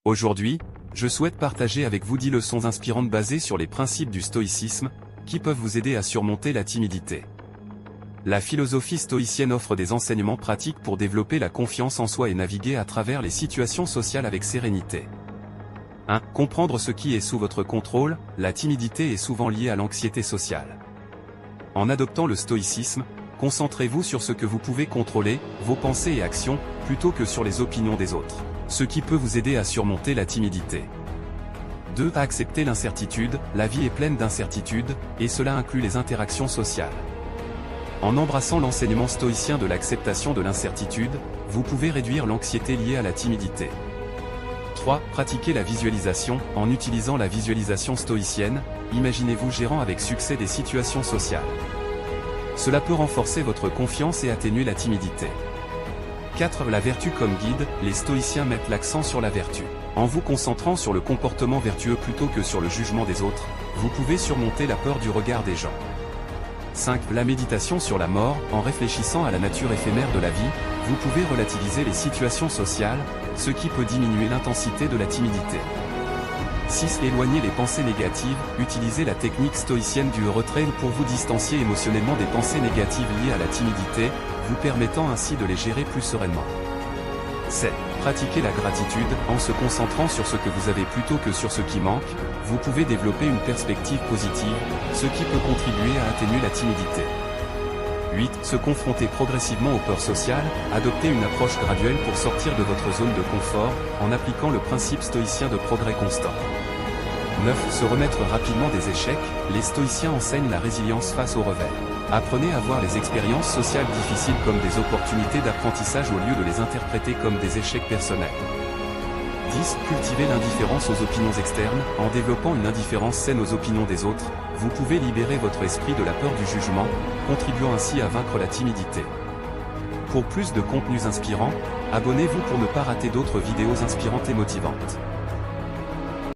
Aujourd'hui, je souhaite partager avec vous 10 leçons inspirantes basées sur les principes du stoïcisme, qui peuvent vous aider à surmonter la timidité. La philosophie stoïcienne offre des enseignements pratiques pour développer la confiance en soi et naviguer à travers les situations sociales avec sérénité. 1. Comprendre ce qui est sous votre contrôle. La timidité est souvent liée à l'anxiété sociale. En adoptant le stoïcisme, concentrez-vous sur ce que vous pouvez contrôler, vos pensées et actions, plutôt que sur les opinions des autres, ce qui peut vous aider à surmonter la timidité. 2. Accepter l'incertitude. La vie est pleine d'incertitudes, et cela inclut les interactions sociales. En embrassant l'enseignement stoïcien de l'acceptation de l'incertitude, vous pouvez réduire l'anxiété liée à la timidité. 3. Pratiquer la visualisation. En utilisant la visualisation stoïcienne, imaginez-vous gérant avec succès des situations sociales. Cela peut renforcer votre confiance et atténuer la timidité. 4. La vertu comme guide. Les stoïciens mettent l'accent sur la vertu. En vous concentrant sur le comportement vertueux plutôt que sur le jugement des autres, vous pouvez surmonter la peur du regard des gens. 5. La méditation sur la mort. En réfléchissant à la nature éphémère de la vie, vous pouvez relativiser les situations sociales, ce qui peut diminuer l'intensité de la timidité. 6. Éloigner les pensées négatives. Utilisez la technique stoïcienne du retrait pour vous distancier émotionnellement des pensées négatives liées à la timidité, vous permettant ainsi de les gérer plus sereinement. 7. Pratiquez la gratitude. En se concentrant sur ce que vous avez plutôt que sur ce qui manque, vous pouvez développer une perspective positive, ce qui peut contribuer à atténuer la timidité. 8. Se confronter progressivement aux peurs sociales. Adoptez une approche graduelle pour sortir de votre zone de confort, en appliquant le principe stoïcien de progrès constant. 9. Se remettre rapidement des échecs. Les stoïciens enseignent la résilience face aux revers. Apprenez à voir les expériences sociales difficiles comme des opportunités d'apprentissage au lieu de les interpréter comme des échecs personnels. 10. Cultivez l'indifférence aux opinions externes. En développant une indifférence saine aux opinions des autres, vous pouvez libérer votre esprit de la peur du jugement, contribuant ainsi à vaincre la timidité. Pour plus de contenus inspirants, abonnez-vous pour ne pas rater d'autres vidéos inspirantes et motivantes.